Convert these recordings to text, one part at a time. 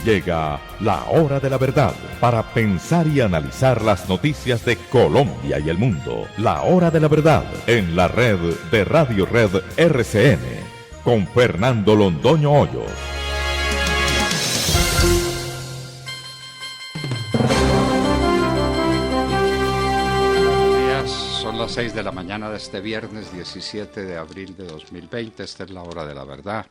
Llega la hora de la verdad para pensar y analizar las noticias de Colombia y el mundo. La hora de la verdad en la red de Radio Red RCN con Fernando Londoño Hoyos. Son las 6 de la mañana de este viernes 17 de abril de 2020. Esta es la hora de la verdad.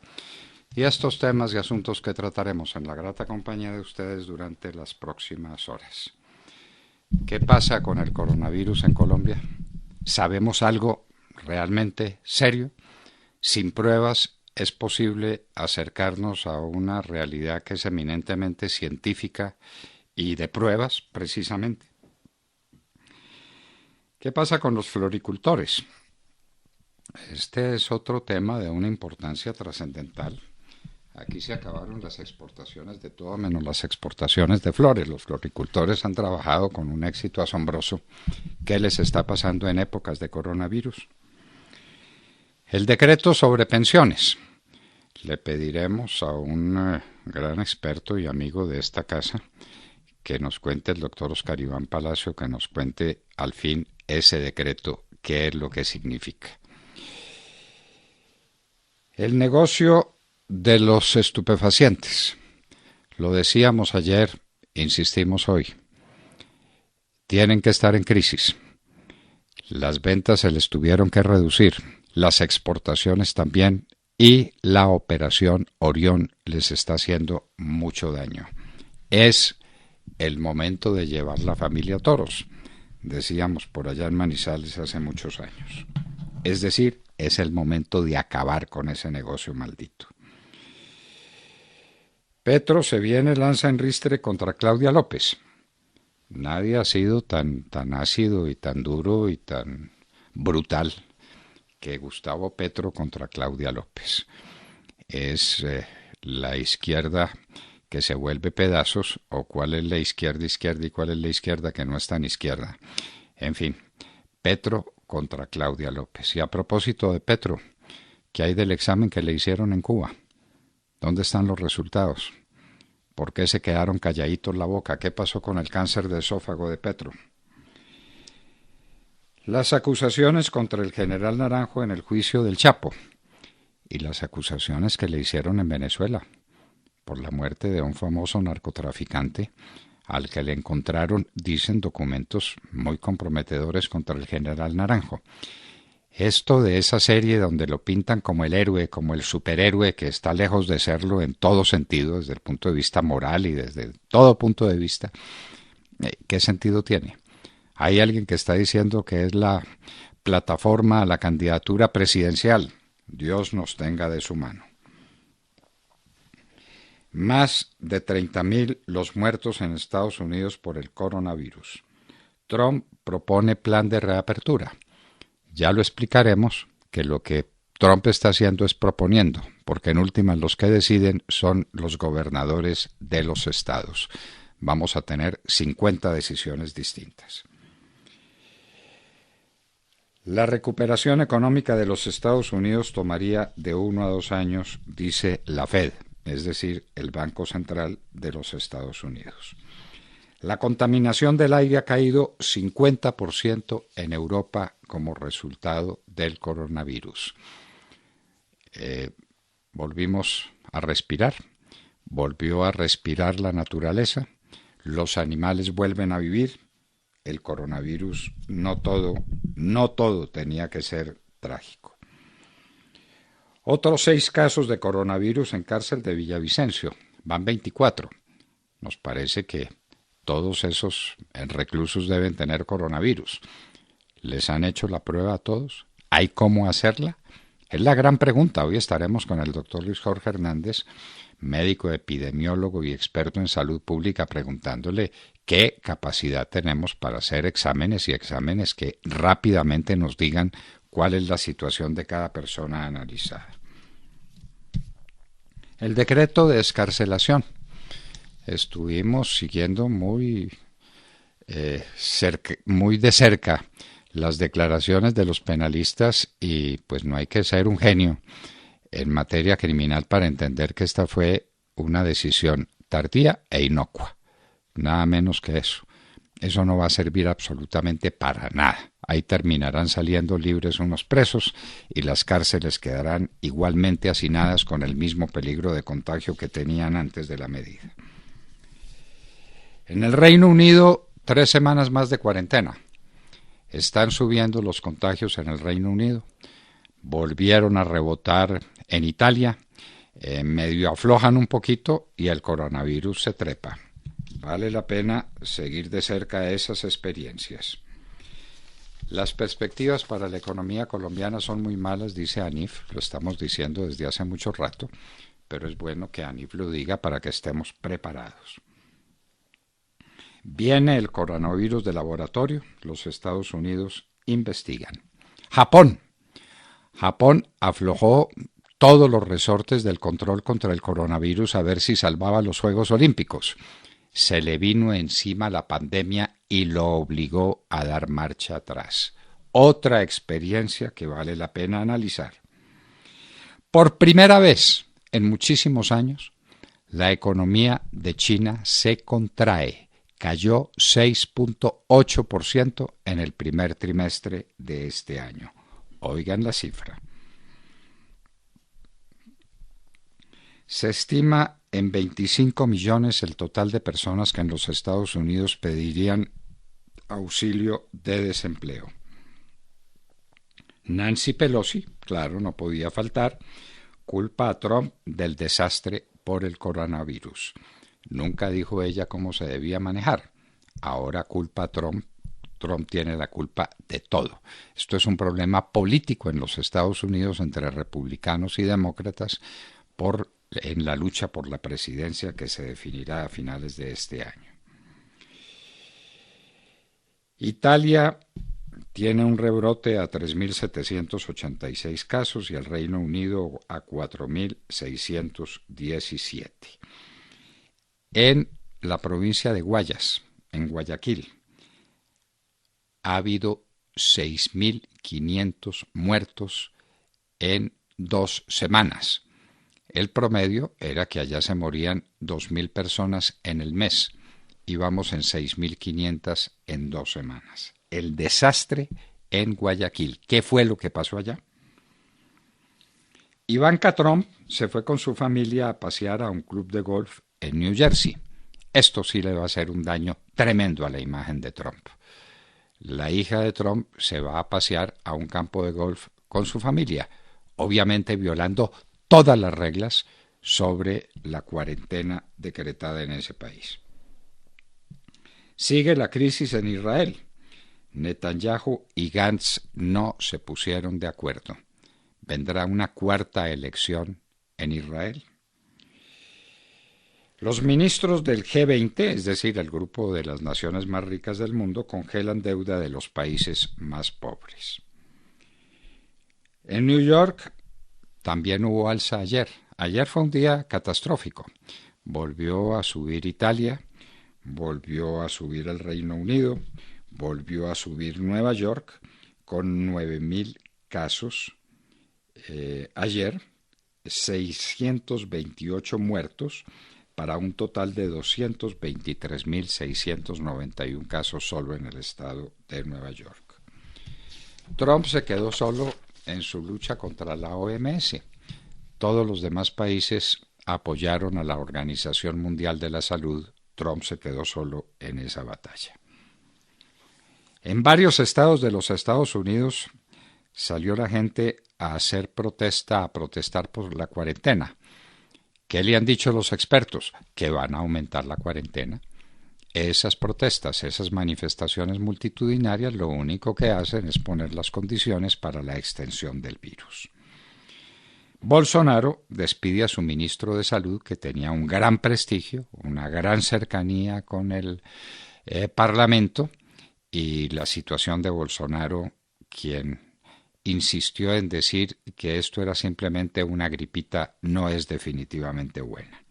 Y estos temas y asuntos que trataremos en la grata compañía de ustedes durante las próximas horas. ¿Qué pasa con el coronavirus en Colombia? ¿Sabemos algo realmente serio? Sin pruebas es posible acercarnos a una realidad que es eminentemente científica y de pruebas, precisamente. ¿Qué pasa con los floricultores? Este es otro tema de una importancia trascendental. Aquí se acabaron las exportaciones de todo menos las exportaciones de flores. Los floricultores han trabajado con un éxito asombroso. ¿Qué les está pasando en épocas de coronavirus? El decreto sobre pensiones. Le pediremos a un gran experto y amigo de esta casa que nos cuente, el doctor Oscar Iván Palacio, que nos cuente al fin ese decreto, qué es lo que significa. El negocio de los estupefacientes. Lo decíamos ayer, insistimos hoy. Tienen que estar en crisis. Las ventas se les tuvieron que reducir, las exportaciones también, y la operación Orión les está haciendo mucho daño. Es el momento de llevar la familia a toros, decíamos por allá en Manizales hace muchos años. Es decir, es el momento de acabar con ese negocio maldito. Petro se viene, lanza en ristre contra Claudia López. Nadie ha sido tan ácido y tan duro y tan brutal que Gustavo Petro contra Claudia López. Es la izquierda que se vuelve pedazos, o cuál es la izquierda y cuál es la izquierda que no es tan izquierda. En fin, Petro contra Claudia López. Y a propósito de Petro, ¿qué hay del examen que le hicieron en Cuba? ¿Dónde están los resultados? ¿Por qué se quedaron calladitos la boca? ¿Qué pasó con el cáncer de esófago de Petro? Las acusaciones contra el general Naranjo en el juicio del Chapo y las acusaciones que le hicieron en Venezuela por la muerte de un famoso narcotraficante al que le encontraron, dicen, documentos muy comprometedores contra el general Naranjo. Esto de esa serie donde lo pintan como el héroe, como el superhéroe, que está lejos de serlo en todo sentido, desde el punto de vista moral y desde todo punto de vista, ¿qué sentido tiene? Hay alguien que está diciendo que es la plataforma a la candidatura presidencial. Dios nos tenga de su mano. Más de 30.000 los muertos en Estados Unidos por el coronavirus. Trump propone plan de reapertura. Ya lo explicaremos, que lo que Trump está haciendo es proponiendo, porque en últimas los que deciden son los gobernadores de los estados. Vamos a tener 50 decisiones distintas. La recuperación económica de los Estados Unidos tomaría de 1 a 2 años, dice la Fed, es decir, el Banco Central de los Estados Unidos. La contaminación del aire ha caído 50% en Europa como resultado del coronavirus. Volvimos a respirar, volvió a respirar la naturaleza, los animales vuelven a vivir. El coronavirus no todo tenía que ser trágico. Otros 6 casos de coronavirus en cárcel de Villavicencio, van 24. Nos parece que todos esos reclusos deben tener coronavirus. ¿Les han hecho la prueba a todos? ¿Hay cómo hacerla? Es la gran pregunta. Hoy estaremos con el doctor Luis Jorge Hernández, médico epidemiólogo y experto en salud pública, preguntándole qué capacidad tenemos para hacer exámenes y exámenes que rápidamente nos digan cuál es la situación de cada persona analizada. El decreto de excarcelación. Estuvimos siguiendo muy de cerca las declaraciones de los penalistas y pues no hay que ser un genio en materia criminal para entender que esta fue una decisión tardía e inocua. Nada menos que eso. Eso no va a servir absolutamente para nada. Ahí terminarán saliendo libres unos presos y las cárceles quedarán igualmente hacinadas con el mismo peligro de contagio que tenían antes de la medida. En el Reino Unido, 3 semanas más de cuarentena. Están subiendo los contagios en el Reino Unido. Volvieron a rebotar en Italia. Medio aflojan un poquito y el coronavirus se trepa. Vale la pena seguir de cerca esas experiencias. Las perspectivas para la economía colombiana son muy malas, dice ANIF, lo estamos diciendo desde hace mucho rato, pero es bueno que ANIF lo diga para que estemos preparados. Viene el coronavirus de laboratorio, los Estados Unidos investigan. Japón aflojó todos los resortes del control contra el coronavirus a ver si salvaba los Juegos Olímpicos. Se le vino encima la pandemia y lo obligó a dar marcha atrás. Otra experiencia que vale la pena analizar. Por primera vez en muchísimos años, la economía de China se contrae. Cayó 6.8% en el primer trimestre de este año. Oigan la cifra. Se estima en 25 millones el total de personas que en los Estados Unidos pedirían auxilio de desempleo. Nancy Pelosi, claro, no podía faltar, culpa a Trump del desastre por el coronavirus. Nunca dijo ella cómo se debía manejar. Ahora culpa a Trump. Trump tiene la culpa de todo. Esto es un problema político en los Estados Unidos entre republicanos y demócratas en la lucha por la presidencia que se definirá a finales de este año. Italia tiene un rebrote a 3.786 casos y el Reino Unido a 4.617. En la provincia de Guayas, en Guayaquil, ha habido 6.500 muertos en 2 semanas. El promedio era que allá se morían 2.000 personas en el mes. Íbamos en 6.500 en 2 semanas. El desastre en Guayaquil. ¿Qué fue lo que pasó allá? Ivanka Trump se fue con su familia a pasear a un club de golf en New Jersey. Esto sí le va a hacer un daño tremendo a la imagen de Trump. La hija de Trump se va a pasear a un campo de golf con su familia, obviamente violando todas las reglas sobre la cuarentena decretada en ese país. Sigue la crisis en Israel. Netanyahu y Gantz no se pusieron de acuerdo. ¿Vendrá una 4ª elección en Israel? Los ministros del G20, es decir, el grupo de las naciones más ricas del mundo, congelan deuda de los países más pobres. En New York también hubo alza ayer. Ayer fue un día catastrófico. Volvió a subir Italia, volvió a subir el Reino Unido, volvió a subir Nueva York con 9.000 casos. Ayer, 628 muertos para un total de 223.691 casos solo en el estado de Nueva York. Trump se quedó solo en su lucha contra la OMS. Todos los demás países apoyaron a la Organización Mundial de la Salud. Trump se quedó solo en esa batalla. En varios estados de los Estados Unidos salió la gente a protestar por la cuarentena. ¿Qué le han dicho los expertos? Que van a aumentar la cuarentena. Esas protestas, esas manifestaciones multitudinarias, lo único que hacen es poner las condiciones para la extensión del virus. Bolsonaro despide a su ministro de Salud, que tenía un gran prestigio, una gran cercanía con el Parlamento, y la situación de Bolsonaro, quien insistió en decir que esto era simplemente una gripita, no es definitivamente buena.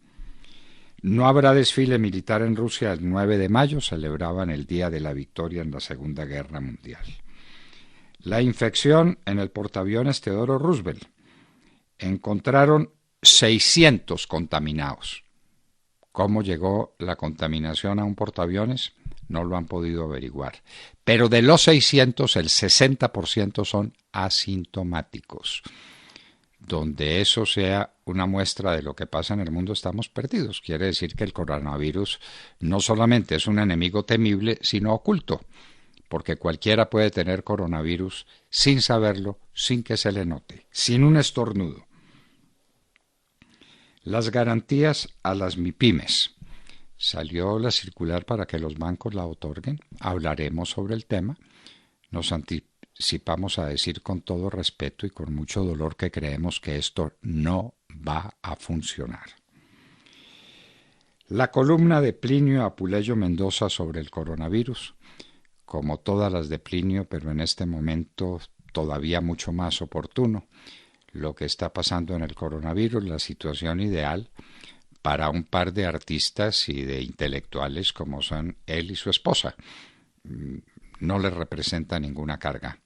No habrá desfile militar en Rusia el 9 de mayo, celebraban el Día de la Victoria en la Segunda Guerra Mundial. La infección en el portaaviones Theodore Roosevelt. Encontraron 600 contaminados ¿Cómo llegó la contaminación a un portaaviones? No lo han podido averiguar. Pero de los 600, el 60% son asintomáticos. Donde eso sea una muestra de lo que pasa en el mundo, estamos perdidos. Quiere decir que el coronavirus no solamente es un enemigo temible, sino oculto, porque cualquiera puede tener coronavirus sin saberlo, sin que se le note, sin un estornudo. Las garantías a las MIPYMES. Salió la circular para que los bancos la otorguen. Hablaremos sobre el tema. Nos anticipamos a decir con todo respeto y con mucho dolor que creemos que esto no va a funcionar. La columna de Plinio Apuleyo Mendoza sobre el coronavirus, como todas las de Plinio, pero en este momento todavía mucho más oportuno, lo que está pasando en el coronavirus, la situación ideal para un par de artistas y de intelectuales como son él y su esposa. No les representa ninguna carga,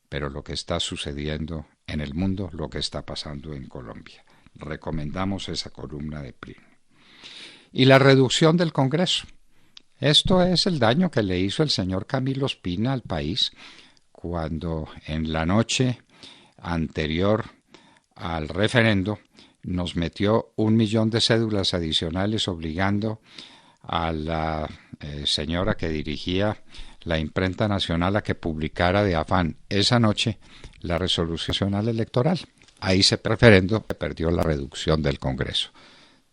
pero lo que está sucediendo en el mundo, lo que está pasando en Colombia. Recomendamos esa columna de Plinio. Y la reducción del Congreso. Esto es el daño que le hizo el señor Camilo Ospina al país cuando en la noche anterior al referendo nos metió 1 millón de cédulas adicionales obligando a la señora que dirigía la imprenta nacional a que publicara de afán esa noche la resolución nacional electoral. Ahí se perdió la reducción del Congreso.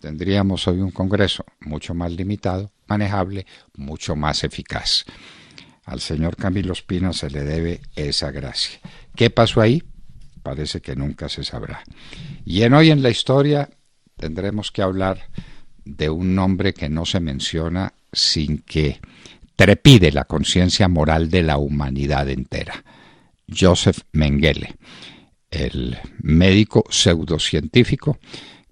Tendríamos hoy un Congreso mucho más limitado, manejable, mucho más eficaz. Al señor Camilo Ospina se le debe esa gracia. ¿Qué pasó ahí? Parece que nunca se sabrá. Y hoy en la historia tendremos que hablar de un nombre que no se menciona sin que trepide la conciencia moral de la humanidad entera. Joseph Mengele, el médico pseudocientífico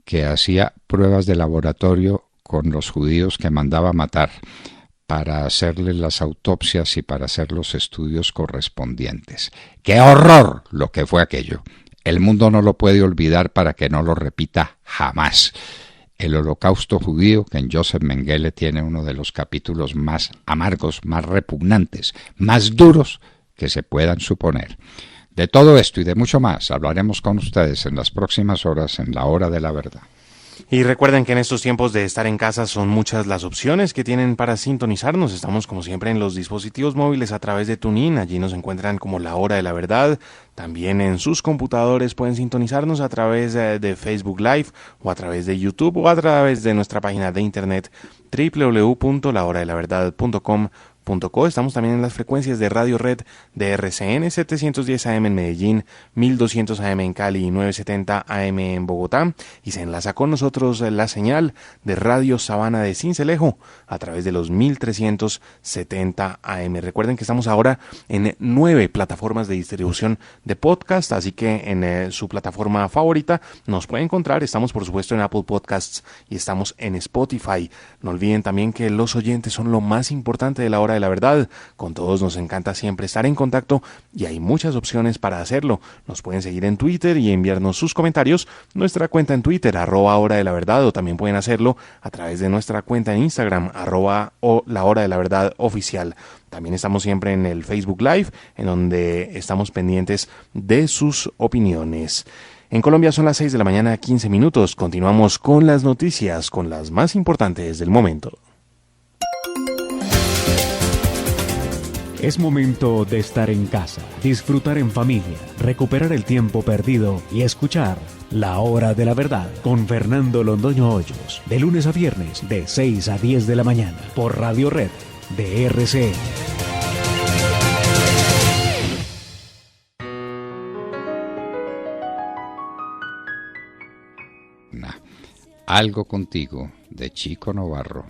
que hacía pruebas de laboratorio con los judíos que mandaba matar para hacerles las autopsias y para hacer los estudios correspondientes. ¡Qué horror lo que fue aquello! El mundo no lo puede olvidar para que no lo repita jamás. El holocausto judío, que en Joseph Mengele tiene uno de los capítulos más amargos, más repugnantes, más duros que se puedan suponer. De todo esto y de mucho más hablaremos con ustedes en las próximas horas en la Hora de la Verdad. Y recuerden que en estos tiempos de estar en casa son muchas las opciones que tienen para sintonizarnos. Estamos como siempre en los dispositivos móviles a través de TuneIn. Allí nos encuentran como La Hora de la Verdad. También en sus computadores pueden sintonizarnos a través de Facebook Live o a través de YouTube o a través de nuestra página de internet www.lahoradelaverdad.com. Estamos también en las frecuencias de Radio Red de RCN 710 AM en Medellín, 1200 AM en Cali y 970 AM en Bogotá, y se enlaza con nosotros la señal de Radio Sabana de Sincelejo a través de los 1370 AM. Recuerden que estamos ahora en 9 plataformas de distribución de podcast, así que en su plataforma favorita nos puede encontrar. Estamos por supuesto en Apple Podcasts y estamos en Spotify. No olviden también que los oyentes son lo más importante de la Hora de la Verdad. Con todos nos encanta siempre estar en contacto y hay muchas opciones para hacerlo. Nos pueden seguir en Twitter y enviarnos sus comentarios. Nuestra cuenta en Twitter, @Hora de la Verdad, o también pueden hacerlo a través de nuestra cuenta en Instagram, @La Hora de la Verdad Oficial. También estamos siempre en el Facebook Live, en donde estamos pendientes de sus opiniones. En Colombia son las 6 de la mañana, 15 minutos. Continuamos con las noticias, con las más importantes del momento. Es momento de estar en casa, disfrutar en familia, recuperar el tiempo perdido y escuchar La Hora de la Verdad con Fernando Londoño Hoyos, de lunes a viernes de 6 a 10 de la mañana por Radio Red de RCN. Algo contigo, de Chico Novarro.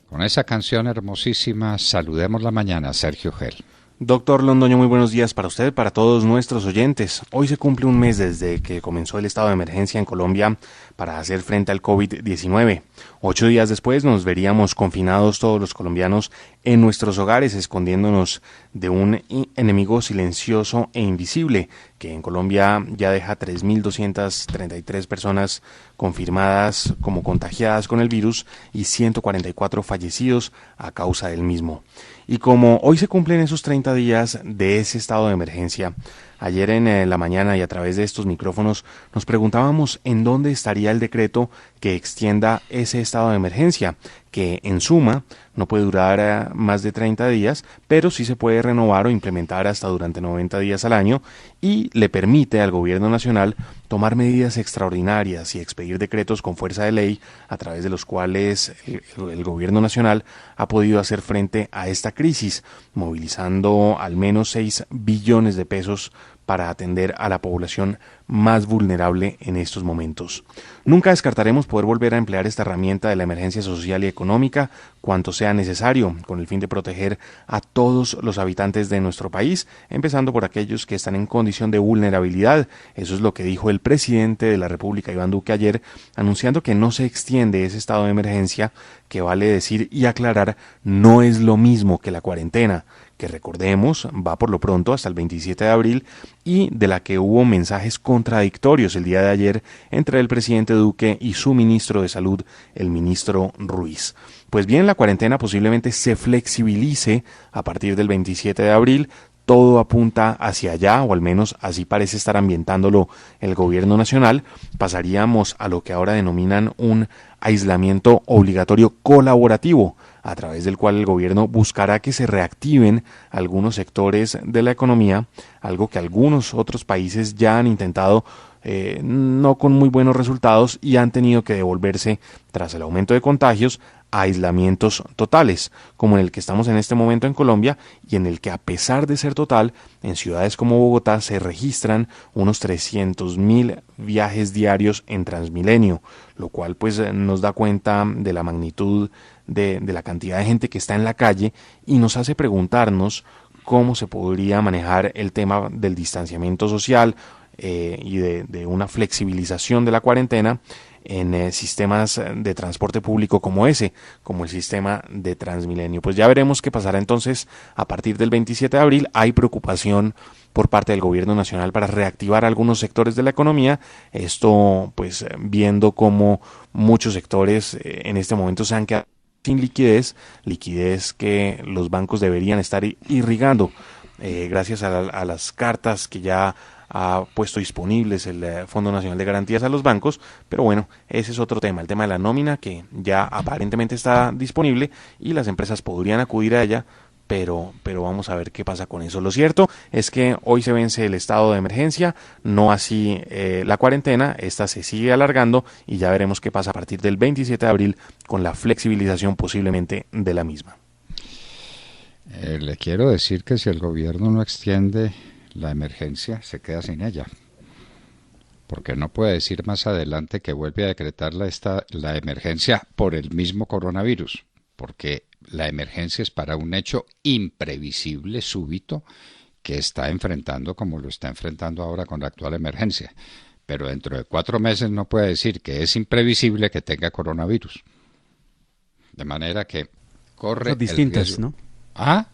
Con esa canción hermosísima, saludemos la mañana, Sergio Gel. Doctor Londoño, muy buenos días para usted, para todos nuestros oyentes. Hoy se cumple un mes desde que comenzó el estado de emergencia en Colombia para hacer frente al COVID-19. 8 días después nos veríamos confinados todos los colombianos en nuestros hogares, escondiéndonos de un enemigo silencioso e invisible, que en Colombia ya deja 3.233 personas confirmadas como contagiadas con el virus y 144 fallecidos a causa del mismo. Y como hoy se cumplen esos 30 días de ese estado de emergencia, ayer en la mañana y a través de estos micrófonos nos preguntábamos en dónde estaría el decreto que extienda ese estado de emergencia, que en suma no puede durar más de 30 días, pero sí se puede renovar o implementar hasta durante 90 días al año y le permite al gobierno nacional tomar medidas extraordinarias y expedir decretos con fuerza de ley a través de los cuales el gobierno nacional ha podido hacer frente a esta crisis, movilizando al menos 6 billones de pesos para atender a la población más vulnerable en estos momentos. Nunca descartaremos poder volver a emplear esta herramienta de la emergencia social y económica cuanto sea necesario, con el fin de proteger a todos los habitantes de nuestro país, empezando por aquellos que están en condición de vulnerabilidad. Eso es lo que dijo el presidente de la República, Iván Duque, ayer, anunciando que no se extiende ese estado de emergencia, que vale decir y aclarar, no es lo mismo que la cuarentena, que recordemos va por lo pronto hasta el 27 de abril y de la que hubo mensajes contradictorios el día de ayer entre el presidente Duque y su ministro de Salud, el ministro Ruiz. Pues bien, la cuarentena posiblemente se flexibilice a partir del 27 de abril, todo apunta hacia allá, o al menos así parece estar ambientándolo el gobierno nacional. Pasaríamos a lo que ahora denominan un aislamiento obligatorio colaborativo, a través del cual el gobierno buscará que se reactiven algunos sectores de la economía, algo que algunos otros países ya han intentado, no con muy buenos resultados, y han tenido que devolverse, tras el aumento de contagios, a aislamientos totales, como en el que estamos en este momento en Colombia, y en el que, a pesar de ser total, en ciudades como Bogotá se registran unos 300.000 viajes diarios en Transmilenio, lo cual pues nos da cuenta de la magnitud de la cantidad de gente que está en la calle y nos hace preguntarnos cómo se podría manejar el tema del distanciamiento social y de una flexibilización de la cuarentena en sistemas de transporte público como ese, como el sistema de Transmilenio. Pues ya veremos qué pasará entonces a partir del 27 de abril. Hay preocupación por parte del gobierno nacional para reactivar algunos sectores de la economía, esto pues viendo cómo muchos sectores en este momento se han quedado sin liquidez que los bancos deberían estar irrigando gracias a las cartas que ya ha puesto disponibles el Fondo Nacional de Garantías a los bancos, pero bueno, ese es otro tema, el tema de la nómina, que ya aparentemente está disponible y las empresas podrían acudir a ella, pero vamos a ver qué pasa con eso. Lo cierto es que hoy se vence el estado de emergencia, no así la cuarentena, esta se sigue alargando y ya veremos qué pasa a partir del 27 de abril con la flexibilización posiblemente de la misma. Le quiero decir que si el gobierno no extiende la emergencia, se queda sin ella, porque no puede decir más adelante que vuelve a decretar la emergencia por el mismo coronavirus, porque la emergencia es para un hecho imprevisible, súbito, que está enfrentando como lo está enfrentando ahora con la actual emergencia. Pero dentro de 4 meses no puede decir que es imprevisible que tenga coronavirus. De manera que corre distintas, el riesgo. ¿no? ¿Ah?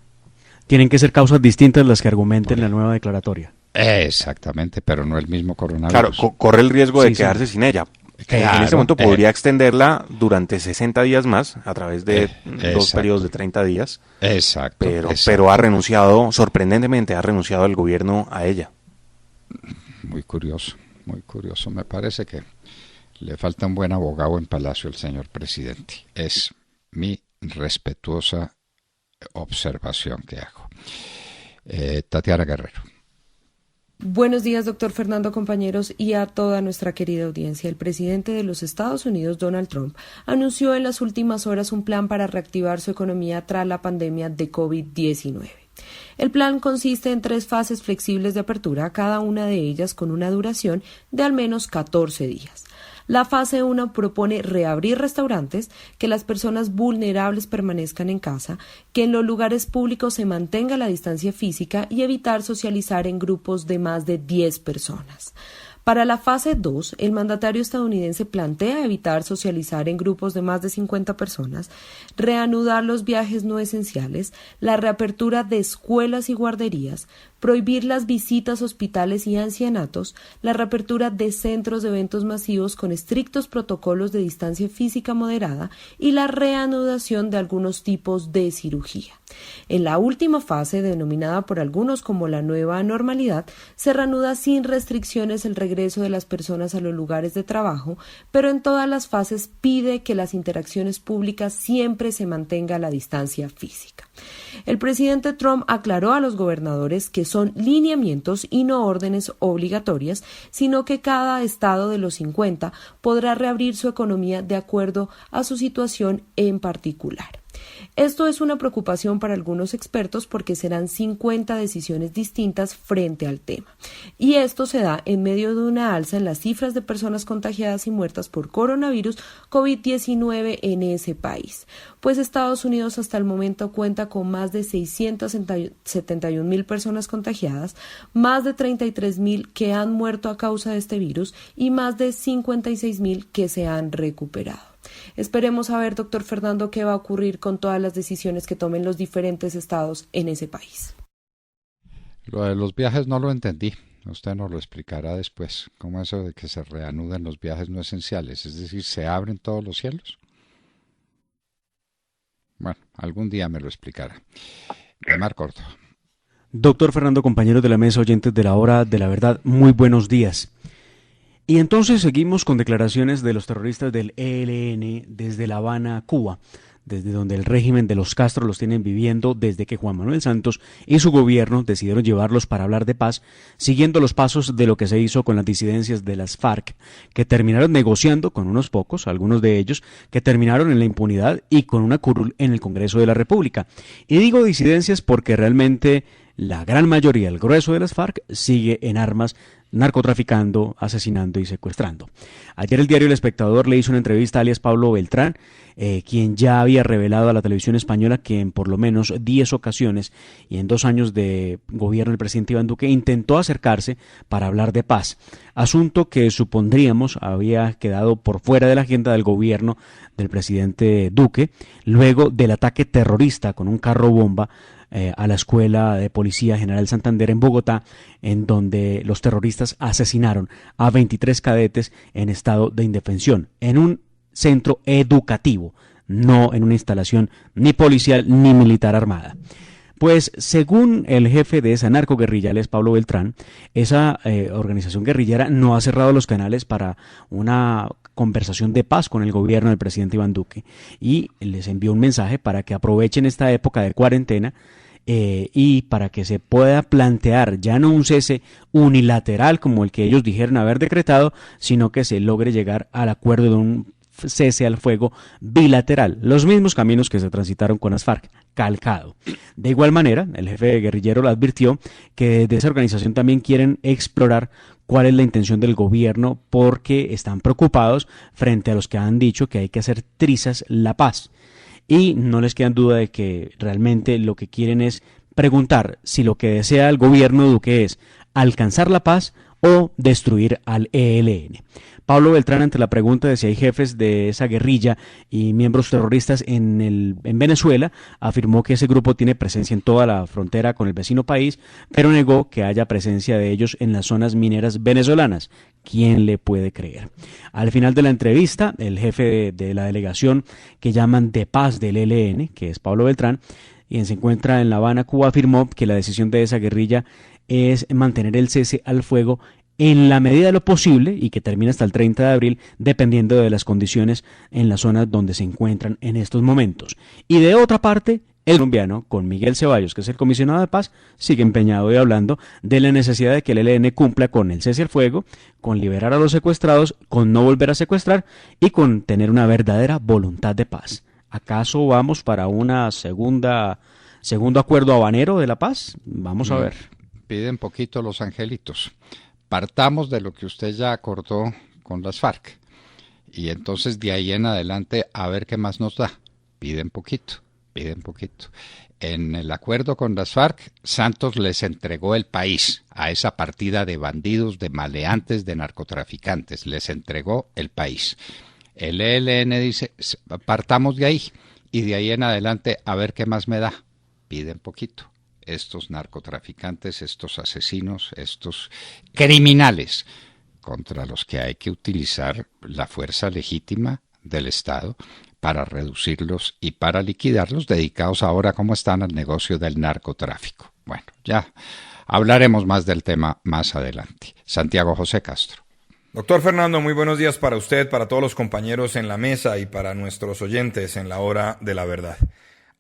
Tienen que ser causas distintas las que argumenten la nueva declaratoria. Exactamente, pero no el mismo coronavirus. Claro, corre el riesgo de quedarse sin ella. Claro, en este momento podría extenderla durante 60 días más, a través de 2 periodos de 30 días. Exacto. Pero ha renunciado, sorprendentemente, el gobierno a ella. Muy curioso. Me parece que le falta un buen abogado en Palacio al señor presidente. Es mi respetuosa observación que hago. Tatiana Guerrero. Buenos días, doctor Fernando, compañeros, y a toda nuestra querida audiencia. El presidente de los Estados Unidos, Donald Trump, anunció en las últimas horas un plan para reactivar su economía tras la pandemia de COVID-19. El plan consiste en 3 fases flexibles de apertura, cada una de ellas con una duración de al menos 14 días. La fase 1 propone reabrir restaurantes, que las personas vulnerables permanezcan en casa, que en los lugares públicos se mantenga la distancia física y evitar socializar en grupos de más de 10 personas. Para la fase 2, el mandatario estadounidense plantea evitar socializar en grupos de más de 50 personas, reanudar los viajes no esenciales, la reapertura de escuelas y guarderías, prohibir las visitas a hospitales y ancianatos, la reapertura de centros de eventos masivos con estrictos protocolos de distancia física moderada y la reanudación de algunos tipos de cirugía. En la última fase, denominada por algunos como la nueva normalidad, se reanuda sin restricciones el regreso de las personas a los lugares de trabajo, pero en todas las fases pide que las interacciones públicas siempre se mantenga la distancia física. El presidente Trump aclaró a los gobernadores que son lineamientos y no órdenes obligatorias, sino que cada estado de los 50 podrá reabrir su economía de acuerdo a su situación en particular. Esto es una preocupación para algunos expertos porque serán 50 decisiones distintas frente al tema. Y esto se da en medio de una alza en las cifras de personas contagiadas y muertas por coronavirus COVID-19 en ese país, pues Estados Unidos hasta el momento cuenta con más de 671,000 personas contagiadas, más de 33,000 que han muerto a causa de este virus y más de 56,000 que se han recuperado. Esperemos saber, doctor Fernando, qué va a ocurrir con todas las decisiones que tomen los diferentes estados en ese país. Lo de los viajes no lo entendí. Usted nos lo explicará después. ¿Cómo eso de que se reanudan los viajes no esenciales? Es decir, ¿se abren todos los cielos? Bueno, algún día me lo explicará. Mar Córdoba. Doctor Fernando, compañeros de la mesa, oyentes de la Hora de la Verdad, muy buenos días. Y entonces seguimos con declaraciones de los terroristas del ELN desde La Habana, Cuba, desde donde el régimen de los Castro los tienen viviendo desde que Juan Manuel Santos y su gobierno decidieron llevarlos para hablar de paz, siguiendo los pasos de lo que se hizo con las disidencias de las FARC, que terminaron negociando con unos pocos, algunos de ellos, que terminaron en la impunidad y con una curul en el Congreso de la República. Y digo disidencias porque realmente la gran mayoría, el grueso de las FARC, sigue en armas, narcotraficando, asesinando y secuestrando. Ayer el diario El Espectador le hizo una entrevista a alias Pablo Beltrán, quien ya había revelado a la televisión española que en por lo menos 10 ocasiones y en 2 años de gobierno del presidente Iván Duque intentó acercarse para hablar de paz, asunto que supondríamos había quedado por fuera de la agenda del gobierno del presidente Duque, luego del ataque terrorista con un carro bomba a la Escuela de Policía General Santander en Bogotá, en donde los terroristas asesinaron a 23 cadetes en estado de indefensión, en un centro educativo, no en una instalación ni policial ni militar armada. Pues según el jefe de esa narcoguerrilla, es Pablo Beltrán, esa organización guerrillera no ha cerrado los canales para una conversación de paz con el gobierno del presidente Iván Duque y les envió un mensaje para que aprovechen esta época de cuarentena y para que se pueda plantear ya no un cese unilateral como el que ellos dijeron haber decretado, sino que se logre llegar al acuerdo de un cese al fuego bilateral, los mismos caminos que se transitaron con las FARC, calcado. De igual manera, el jefe guerrillero le advirtió que desde esa organización también quieren explorar cuál es la intención del gobierno porque están preocupados frente a los que han dicho que hay que hacer trizas la paz. Y no les queda duda de que realmente lo que quieren es preguntar si lo que desea el gobierno de Duque es alcanzar la paz o destruir al ELN. Pablo Beltrán, ante la pregunta de si hay jefes de esa guerrilla y miembros terroristas en Venezuela, afirmó que ese grupo tiene presencia en toda la frontera con el vecino país, pero negó que haya presencia de ellos en las zonas mineras venezolanas. ¿Quién le puede creer? Al final de la entrevista, el jefe de la delegación que llaman de paz del ELN, que es Pablo Beltrán, quien se encuentra en La Habana, Cuba, afirmó que la decisión de esa guerrilla es mantener el cese al fuego en la medida de lo posible y que termina hasta el 30 de abril, dependiendo de las condiciones en las zonas donde se encuentran en estos momentos. Y de otra parte, el colombiano, con Miguel Ceballos, que es el comisionado de paz, sigue empeñado y hablando de la necesidad de que el ELN cumpla con el cese al fuego, con liberar a los secuestrados, con no volver a secuestrar y con tener una verdadera voluntad de paz. ¿Acaso vamos para una segundo acuerdo habanero de la paz? Vamos a ver. Piden poquito los angelitos. Partamos de lo que usted ya acordó con las FARC y entonces de ahí en adelante a ver qué más nos da. Piden poquito. piden poquito. En el acuerdo con las FARC, Santos les entregó el país a esa partida de bandidos, de maleantes, de narcotraficantes. Les entregó el país. El ELN dice, partamos de ahí y de ahí en adelante a ver qué más me da. Piden poquito. Estos narcotraficantes, estos asesinos, estos criminales contra los que hay que utilizar la fuerza legítima del Estado para reducirlos y para liquidarlos, dedicados ahora como están al negocio del narcotráfico. Bueno, ya hablaremos más del tema más adelante. Santiago José Castro. Doctor Fernando, muy buenos días para usted, para todos los compañeros en la mesa y para nuestros oyentes en la hora de la verdad.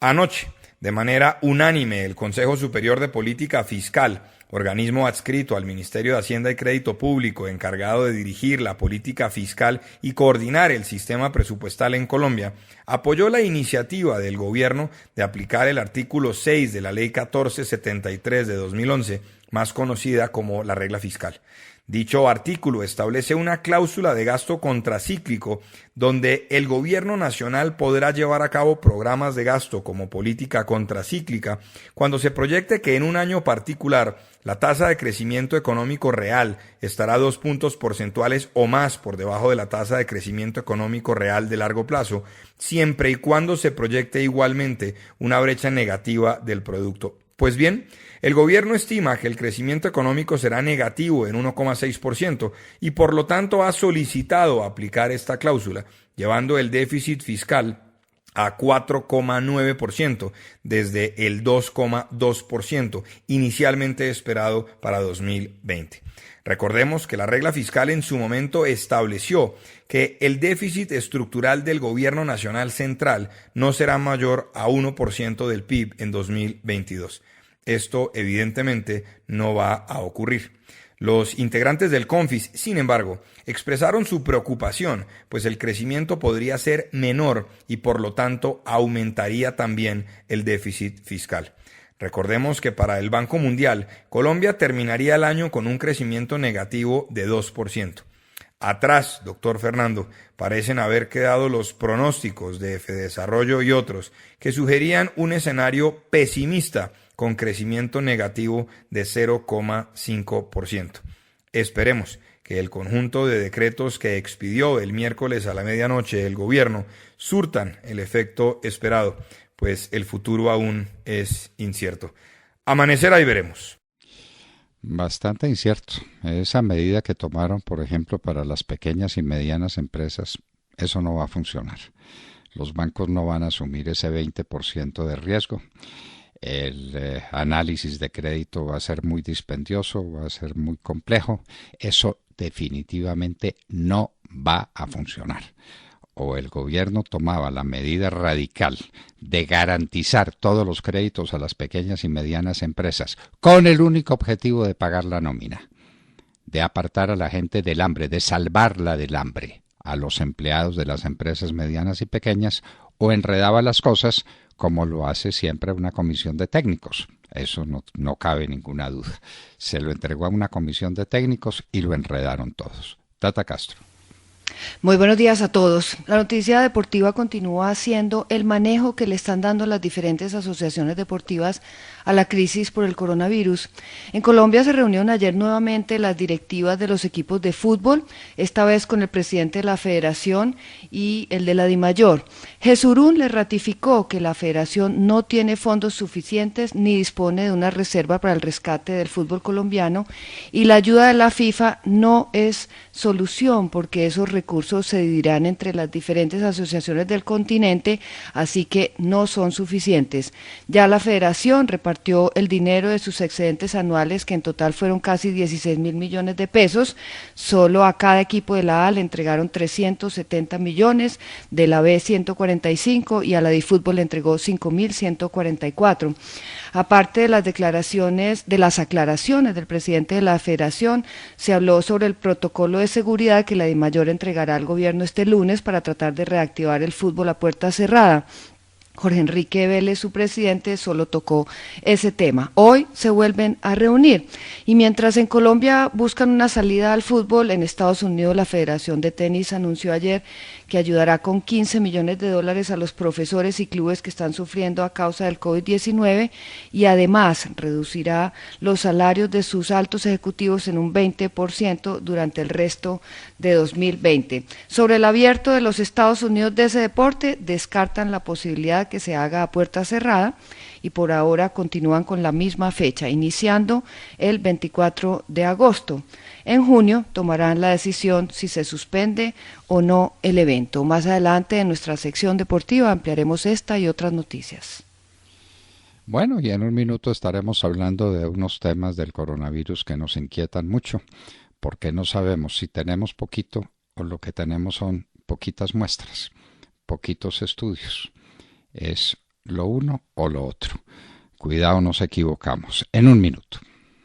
Anoche, de manera unánime, el Consejo Superior de Política Fiscal, organismo adscrito al Ministerio de Hacienda y Crédito Público, encargado de dirigir la política fiscal y coordinar el sistema presupuestal en Colombia, apoyó la iniciativa del gobierno de aplicar el artículo 6 de la Ley 1473 de 2011, más conocida como la regla fiscal. Dicho artículo establece una cláusula de gasto contracíclico donde el gobierno nacional podrá llevar a cabo programas de gasto como política contracíclica cuando se proyecte que en un año particular la tasa de crecimiento económico real estará 2 puntos porcentuales o más por debajo de la tasa de crecimiento económico real de largo plazo, siempre y cuando se proyecte igualmente una brecha negativa del producto. Pues bien, el gobierno estima que el crecimiento económico será negativo en 1,6% y por lo tanto ha solicitado aplicar esta cláusula, llevando el déficit fiscal a 4,9% desde el 2,2% inicialmente esperado para 2020. Recordemos que la regla fiscal en su momento estableció que el déficit estructural del gobierno nacional central no será mayor a 1% del PIB en 2022. Esto evidentemente no va a ocurrir. Los integrantes del CONFIS, sin embargo, expresaron su preocupación, pues el crecimiento podría ser menor y por lo tanto aumentaría también el déficit fiscal. Recordemos que para el Banco Mundial, Colombia terminaría el año con un crecimiento negativo de 2%. Atrás, doctor Fernando, parecen haber quedado los pronósticos de Fedesarrollo y otros que sugerían un escenario pesimista con crecimiento negativo de 0,5%. Esperemos que el conjunto de decretos que expidió el miércoles a la medianoche el gobierno surtan el efecto esperado, pues el futuro aún es incierto. Amanecerá y veremos. Bastante incierto. Esa medida que tomaron, por ejemplo, para las pequeñas y medianas empresas, eso no va a funcionar. Los bancos no van a asumir ese 20% de riesgo. El análisis de crédito va a ser muy dispendioso, va a ser muy complejo. Eso definitivamente no va a funcionar. O el gobierno tomaba la medida radical de garantizar todos los créditos a las pequeñas y medianas empresas con el único objetivo de pagar la nómina, de apartar a la gente del hambre, de salvarla del hambre, a los empleados de las empresas medianas y pequeñas, o enredaba las cosas como lo hace siempre una comisión de técnicos. Eso no cabe ninguna duda. Se lo entregó a una comisión de técnicos y lo enredaron todos. Tata Castro. Muy buenos días a todos. La noticia deportiva continúa siendo el manejo que le están dando las diferentes asociaciones deportivas a la crisis por el coronavirus. En Colombia se reunieron ayer nuevamente las directivas de los equipos de fútbol, esta vez con el presidente de la Federación y el de la DIMAYOR. Jesurún le ratificó que la Federación no tiene fondos suficientes ni dispone de una reserva para el rescate del fútbol colombiano y la ayuda de la FIFA no es solución porque esos recursos se dividirán entre las diferentes asociaciones del continente, así que no son suficientes. Ya la Federación repartió el dinero de sus excedentes anuales, que en total fueron casi 16.000 millones de pesos. Solo a cada equipo de la A le entregaron 370 millones, de la B 145 y a la de fútbol le entregó 5.144. Aparte de las declaraciones, de las aclaraciones del presidente de la Federación, se habló sobre el protocolo de seguridad que la DIMAYOR entregará al gobierno este lunes para tratar de reactivar el fútbol a puerta cerrada. Jorge Enrique Vélez, su presidente, solo tocó ese tema. Hoy se vuelven a reunir y mientras en Colombia buscan una salida al fútbol, en Estados Unidos la Federación de Tenis anunció ayer que ayudará con $15 millones a los profesores y clubes que están sufriendo a causa del COVID-19 y además reducirá los salarios de sus altos ejecutivos en un 20% durante el resto de 2020. Sobre el abierto de los Estados Unidos de ese deporte, descartan la posibilidad que se haga a puerta cerrada y por ahora continúan con la misma fecha, iniciando el 24 de agosto. En junio tomarán la decisión si se suspende o no el evento. Más adelante en nuestra sección deportiva ampliaremos esta y otras noticias. Bueno, y en un minuto estaremos hablando de unos temas del coronavirus que nos inquietan mucho, porque no sabemos si tenemos poquito o lo que tenemos son poquitas muestras, poquitos estudios. Es lo uno o lo otro. Cuidado, nos equivocamos. En un minuto.